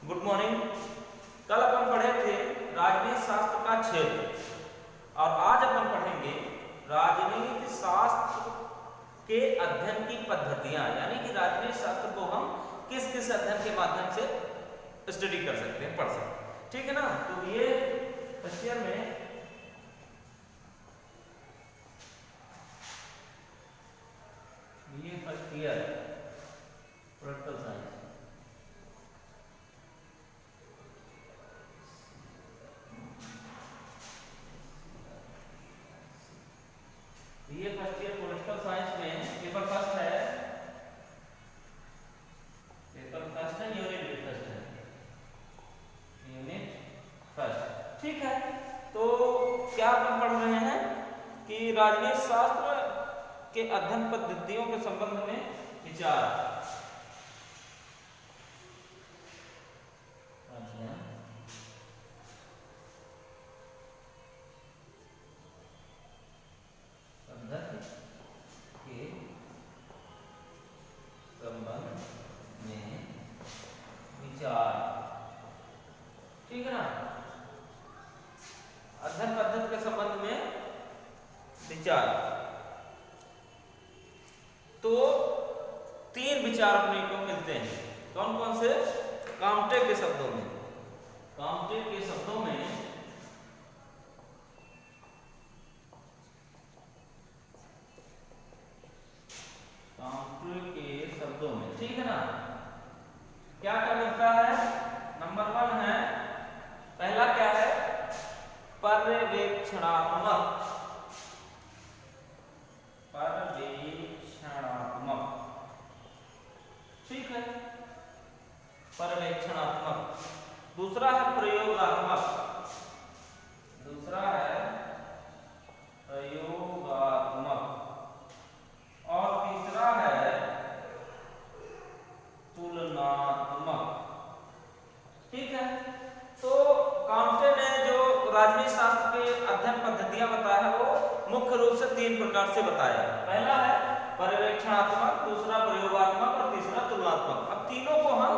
Good morning. कल अपन पढ़े थे राजनीति शास्त्र का क्षेत्र और आज अपन पढ़ेंगे राजनीति शास्त्र के अध्ययन की पद्धतियां, यानी कि राजनीति शास्त्र को हम किस किस अध्ययन के माध्यम से स्टडी कर सकते हैं, पढ़ सकते हैं। ठीक है ना। तो ये फर्स्ट ईयर में फर्स्ट ईयर पॉलिटिकल साइंस, ये फर्स्ट ईयर पॉलिटिकल साइंस में पेपर फर्स्ट है, यूनिट फर्स्ट। ठीक है। तो क्या अपन पढ़ रहे हैं कि राजनीति शास्त्र के अध्ययन पद्धतियों के संबंध में विचार। ठीक है ना। अध्ययन पद्धति के संबंध में विचार। तो तीन विचार अपने को मिलते हैं। कौन कौन से? काम्टे के शब्दों में, काम्टे के शब्दों में ठीक है ना। क्या क्या मिलता है? नंबर 1 है, पहला क्या है? पर्यवेक्षणात्मक। ठीक है, पर्यवेक्षणात्मक। दूसरा है प्रयोगात्मक, और तीसरा है तुलनात्मक। ठीक है। तो काम्टे ने जो राजनीति शास्त्र के अध्ययन पद्धतियां बताया है वो मुख्य रूप से 3 प्रकार से बताया। पहला है पर्यवेक्षणात्मक, दूसरा प्रयोगात्मक और तीसरा तुलनात्मक। अब तीनों को हम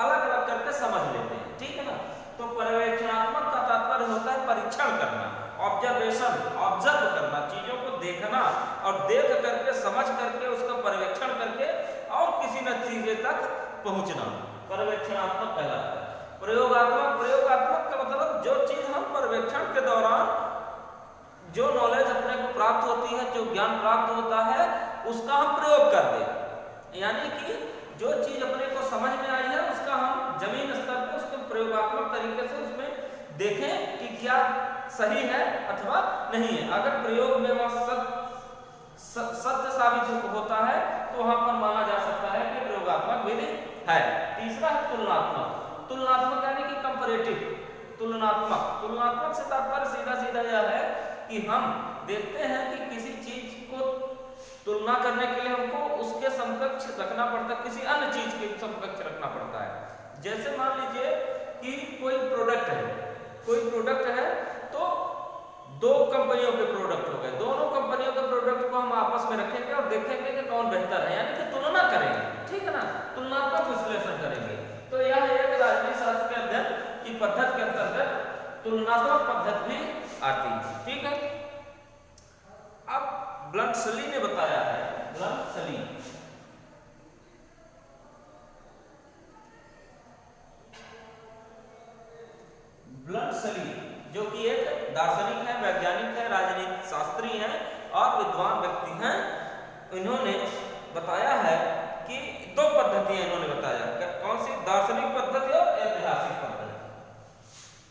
अलग अलग करके समझ लेते हैं। ठीक है ना। तो पर्यवेक्षणात्मक का तात्पर्य होता है परीक्षण करना, ऑब्जर्वेशन, ऑब्जर्व करना, चीजों को देखना और देख करके समझ करके उसका पर्यवेक्षण करके और किसी नतीजे तक पहुंचना, पर्यवेक्षणात्मक कहलाता है। प्रयोगात्मक का मतलब जो चीज हम पर्यवेक्षण के दौरान जो नॉलेज अपने को प्राप्त होती है, जो ज्ञान प्राप्त होता है, उसका हम प्रयोग कर दें। यानी कि जो चीज अपने को समझ में आई है उसका हम जमीन स्तर पर उसको प्रयोगात्मक तरीके से उसमें देखें कि क्या सही है अथवा नहीं है। अगर प्रयोग में वह सत्य साबित होता है तो वहां पर माना जा सकता है कि प्रयोगात्मक विधि है। तीसरा है तुलनात्मक यानी कि कंपैरेटिव। तुलनात्मक से तात्पर्य सीधा सीधा यह है कि हम देखते हैं कि किसी चीज को तुलना करने के लिए हमको उसके समकक्ष रखना पड़ता है, किसी अन्य चीज के समकक्ष रखना पड़ता है। जैसे मान लीजिए कि कोई प्रोडक्ट है तो 2 कंपनियों के प्रोडक्ट हो गए, दोनों कंपनियों के प्रोडक्ट को हम आपस में रखेंगे और देखेंगे कि कौन बेहतर है, यानी कि तुलना करेंगे। ठीक है ना, तुलनात्मक विश्लेषण करेंगे। तो यह एक राजनीति शास्त्र के अध्ययन की पद्धति के अंतर्गत तुलनात्मक पद्धति भी आती है। ठीक है। अब ब्लंटसली ने बताया है, ब्लंटसली जो कि एक दार्शनिक है, वैज्ञानिक है, राजनीति शास्त्री हैं और विद्वान व्यक्ति हैं। इन्होंने बताया है कि 2 पद्धतियां इन्होंने बताया। कौन सी? दार्शनिक पद्धति और ऐतिहासिक पद्धति।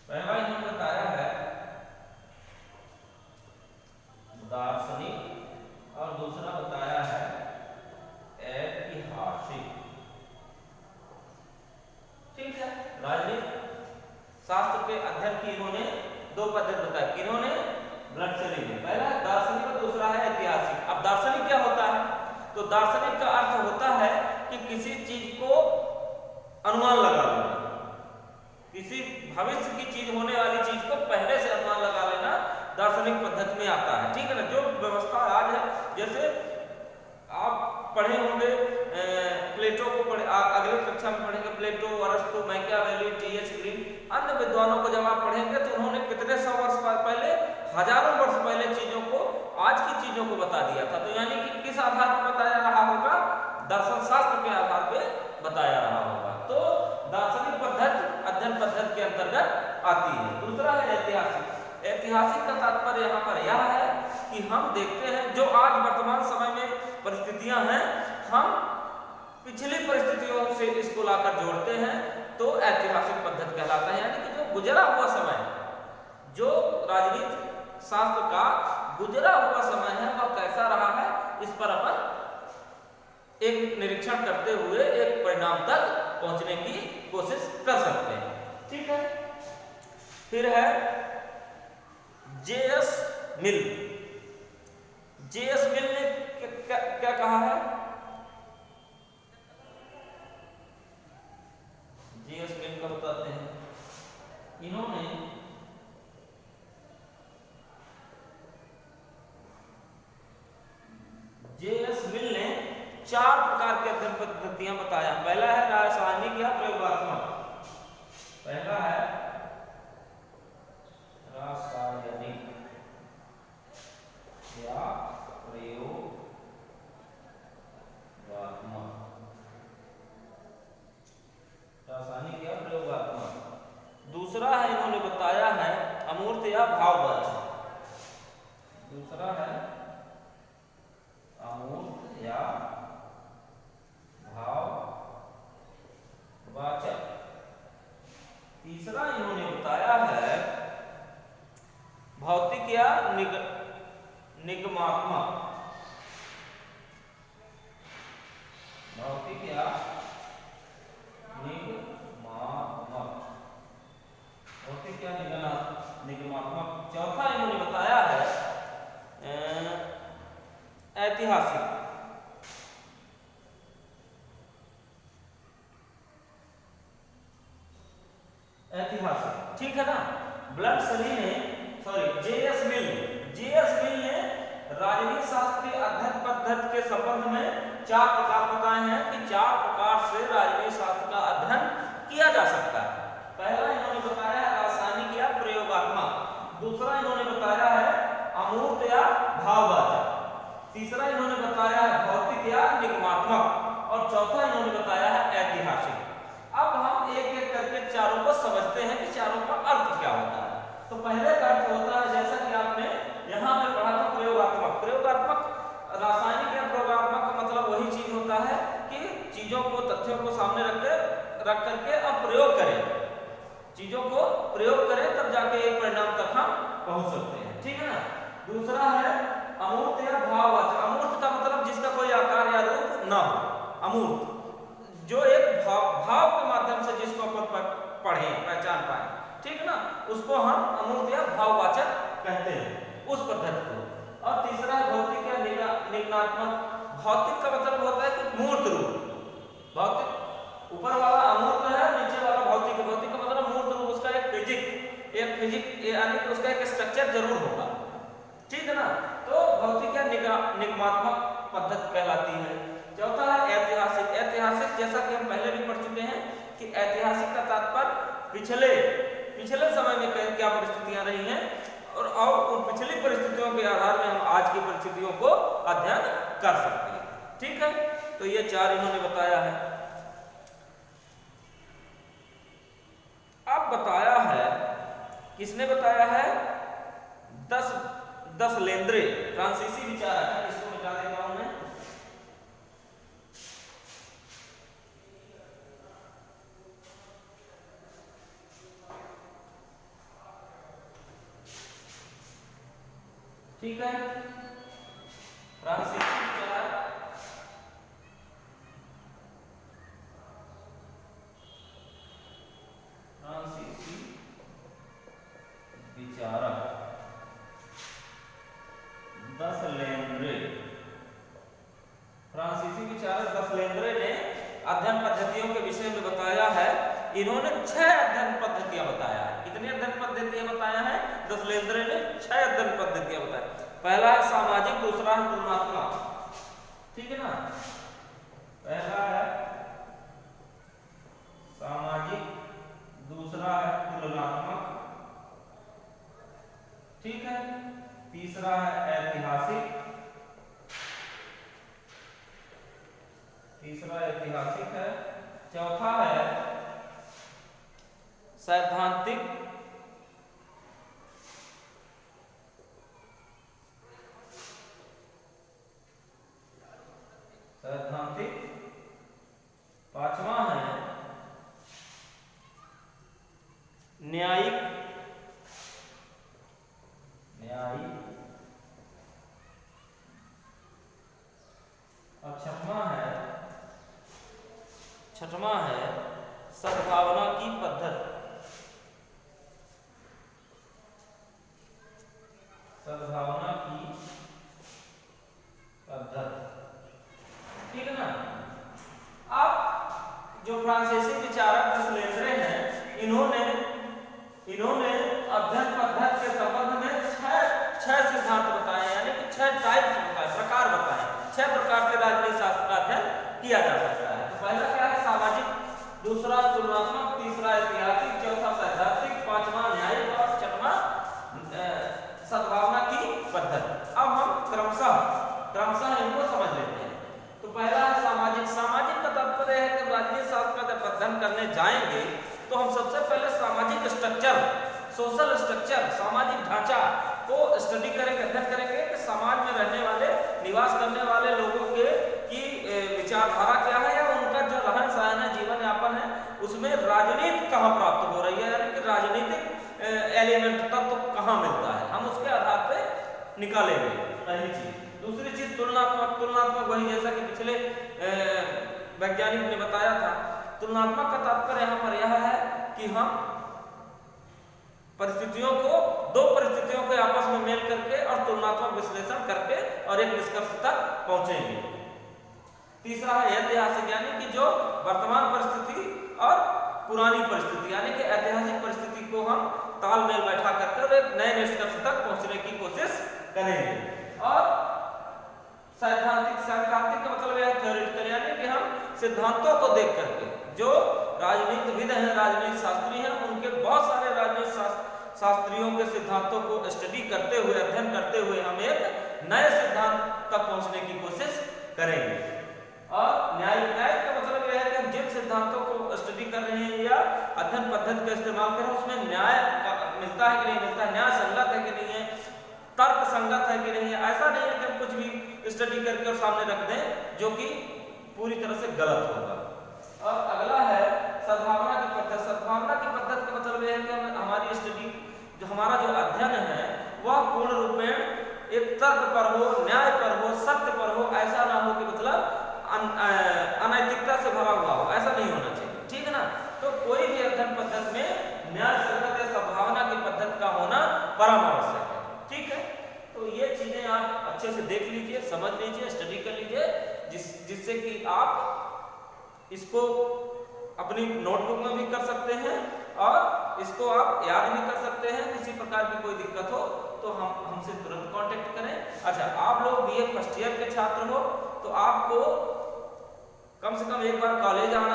पहला इन्होंने बताया है दार्शनिक और दूसरा बताया है ऐतिहासिक। ठीक है। राजनीति शास्त्र के अध्ययन की इन्होंने 2 पद्धति बताई। किन्होंने? ब्लंटसली ने। पहला दार्शनिक और दूसरा है ऐतिहासिक। अब दार्शनिक क्या होता है? तो दार्शनिक का अर्थ होता है कि किसी चीज को अनुमान लगा लेना, किसी भविष्य की चीज, होने वाली चीज को पहले से अनुमान लगा लेना दार्शनिक पद्धति में आता है। ठीक है ना। जो व्यवस्था आज है, जैसे आप पढ़े होंगे प्लेटो को अगली कक्षा में पढ़ेंगे। प्लेटो, अरस्तु, मैकियावेली, टी.एच. ग्रीन, अन्य विद्वानों को जब आप पढ़ेंगे तो उन्होंने कितने सौ वर्ष पहले, हजारों वर्ष पहले चीजों को, आज की चीजों को बता दिया था। तो यानी कि किस आधार पर बताया रहा होगा? दर्शन शास्त्र के आधार पे बताया रहा होगा। तो दार्शनिक पद्धति अध्ययन पद्धति के अंतर्गत आती है। दूसरा है ऐतिहासिक। ऐतिहासिक का तात्पर्य यहाँ पर यह है कि हम देखते हैं जो आज वर्तमान समय में परिस्थितियां हैं, हम पिछली परिस्थितियों से इसको लाकर जोड़ते हैं, तो ऐतिहासिक पद्धति कहलाता है। यानी कि जो गुजरा हुआ समय, जो राजनीति शास्त्र का गुजरा हुआ समय है वह कैसा रहा है, इस पर अपन एक निरीक्षण करते हुए एक परिणाम तक पहुंचने की कोशिश कर सकते हैं। ठीक है। फिर है जे.एस. मिल। जे.एस. मिल ने क्या कहा है? जे.एस. मिल का बताते हैं। इन्होंने जे.एस. मिल ने 4 प्रकार के अध्ययन पद्धतियां बताया। पहला है रासायनिक या प्रयोगात्मक। पहला है रासायनिक या प्रयोगात्मक। रासायनिक या प्रयोगात्मक। दूसरा है, इन्होंने बताया है अमूर्त या भाववाचक। दूसरा है अमूर्त या भाववाचक। तीसरा इन्होंने बताया है भौतिक या निगमात्मक। भौतिक या निगमात्मक। भौतिक या निगमात्मक। चौथा इन्होंने बताया है ऐतिहासिक। ऐतिहासिक, ठीक है ना। ब्लडसली ने, सॉरी, जे.एस. मिल ने राजनीति शास्त्र के अध्ययन पद्धति के संबंध में 4 प्रकार बताए हैं कि 4 प्रकार से राजनीति शास्त्र का अध्ययन किया जा सकता है। पहला इन्होंने बताया है रासायनिक या प्रयोगात्मक। दूसरा इन्होंने बताया है अमूर्त या भाववाचक। तीसरा इन्होंने बताया है भौतिक या निगमात्मक। और चौथा इन्होंने बताया है ऐतिहासिक। अब हम एक एक करके चारों को समझते हैं कि चारों का अर्थ क्या होता है। तो पहले का अर्थ होता है, जैसा कि आपने यहाँ पे पढ़ा था, प्रयोगात्मक। प्रयोगात्मक रासायनिक या प्रयोगात्मक का मतलब वही चीज होता है कि चीजों को, तथ्यों को सामने रख करके अब प्रयोग करें, चीजों को प्रयोग करें, तब जाके एक परिणाम तक हम पहुंच सकते हैं। ठीक है ना। दूसरा है अमूर्त या भाववाचक। अमूर्त का मतलब जिसका कोई आकार या रूप न हो। अमूर्त जो एक भाव के माध्यम से जिसको अपन पढ़ें, पहचान पाए, ठीक है ना, उसको हम अमूर्त या भाववाचक कहते हैं, उस पद्धति को। और तीसरा है भौतिक या निगमात्मक। भौतिक का मतलब होता है कि मूर्त रूप। भौतिक ऊपर वाला अमूर्त है, नीचे वाला भौतिक है। भौतिक का मतलब मूर्त रूप, उसका एक फिजिक यानी कि उसका एक स्ट्रक्चर जरूर होगा। ठीक है ना। तो भौतिक या निगमात्मक पद्धति कहलाती है। चौथा है ऐतिहासिक। ऐतिहासिक जैसा कि हम पहले भी पढ़ चुके हैं कि ऐतिहासिक का तात्पर्य पिछले समय में क्या परिस्थितियां रही हैं, और उन पिछली परिस्थितियों के आधार में हम आज की परिस्थितियों को अध्ययन कर सकते हैं। ठीक है। तो ये 4 इन्होंने बताया है। अब बताया है, किसने बताया है? 10 लेंद्रे, फ्रांसीसी विचारक है। इसको मिटा देता हूं मैं। ठीक है। फ्रांसीसी विचारक, फ्रांसीसी विचारक 10 लेंद्रे ने अध्ययन पद्धतियों के विषय में बताया है। इन्होंने 6 अध्ययन पद्धतियां बताया है। कितनी अध्ययन पद्धतियां बताया है? 10 लेंद्रे ने 6 अध्ययन पद्धतियां बताया। पहला है सामाजिक, दूसरा है तुलनात्मक, ठीक है ना। पहला है ऐतिहासिक है। चौथा है सैद्धांतिक पांचवा है न्यायिक और छठवां है सद्भावना की पद्धति। ठीक है ना। अब जो फ्रांसीसी विचारक ब्रसलेंद्रे हैं, इन्होंने अध्ययन पद्धति के संबंध में छह सिद्धांत बताए, यानी कि 6 टाइप्स बताए, प्रकार बताए। 6 प्रकार से राजनीति शास्त्र का अध्ययन किया जा सकता है। तो पहला क्या है? सामाजिक, दूसरा तुलनात्मक, तीसरा ऐतिहासिक, चौथा सैद्धांतिक, पांचवा न्यायिक और छठवां सद्भावना की पद्धति। अब हम क्रमशः इनको समझ लेते हैं। तो पहला है सामाजिक। सामाजिक का तात्पर्य है कि राजनीति शास्त्र का जब अध्ययन करने जाएंगे तो हम सबसे पहले सामाजिक स्ट्रक्चर, सोशल स्ट्रक्चर, सामाजिक ढांचा को स्टडी करेंगे, अध्ययन करेंगे कि समाज में रहने वाले, निवास करने वाले लोगों के की विचारधारा क्या है, या उनका जो रहन सहन है, जीवन यापन है, उसमें राजनीति कहाँ प्राप्त हो रही है, यानी कि राजनीतिक एलिमेंट तत्व कहाँ मिलता है, हम उसके आधार पे निकालेंगे, पहली चीज। दूसरी चीज तुलनात्मक वही जैसा कि पिछले वैज्ञानिक ने बताया था। तुलनात्मक का तात्पर्य यहाँ पर यह है कि हम दो परिस्थितियों को आपस में मेल करके और तुलनात्मक विश्लेषण करके और एक निष्कर्ष तक पहुंचेंगे। तीसरा है ऐतिहासिक, यानी कि जो वर्तमान परिस्थिति और पुरानी परिस्थिति, यानी कि ऐतिहासिक परिस्थिति को हम तालमेल बैठा करके एक नए निष्कर्ष तक पहुंचने की कोशिश करेंगे। और सैद्धांतिक का मतलब यह थ्योरेटिकल, यानी कि हम सिद्धांतों को देख करके, जो राजनीतिविद हैं, राजनीति शास्त्री हैं, उनके बहुत सारे राजनीति शास्त्रियों के सिद्धांतों को स्टडी करते हुए, अध्ययन करते हुए हम एक नए सिद्धांत तक पहुंचने की कोशिश करेंगे। और न्यायिक का मतलब यह है कि हम जिन सिद्धांतों को स्टडी कर रहे हैं या अध्ययन पद्धति का इस्तेमाल कर रहे हैं, उसमें न्याय मिलता है कि नहीं मिलता है, न्याय संगत है कि नहीं है, तर्क संगत है कि नहीं है। ऐसा नहीं है कि हम कुछ भी स्टडी करके और सामने रख दें जो कि पूरी तरह से गलत होगा। और अगला है सद्भावना की पद्धति। सद्भावना की पद्धति का मतलब यह है कि हमारी स्टडी, जो हमारा जो अध्ययन है, वह पूर्ण रूपेण एक तर्क पर हो, न्याय पर हो, सत्य पर हो। ऐसा ना हो कि मतलब अनैतिकता से भरा हुआ हो, ऐसा नहीं होना चाहिए। ठीक है ना। तो कोई भी अध्ययन पद्धति में न्याय संगत या सद्भावना की पद्धति का होना परम आवश्यक है। ठीक है। तो ये चीजें आप अच्छे से देख लीजिए, समझ लीजिए, स्टडी कर लीजिए, जिससे कि आप इसको अपनी नोटबुक में भी कर सकते हैं और इसको आप याद भी कर सकते हैं। किसी प्रकार की कोई दिक्कत हो तो हमसे तुरंत कांटेक्ट करें। अच्छा, आप लोग बीए फर्स्ट ईयर के छात्र हो तो आपको कम से कम एक बार कॉलेज आना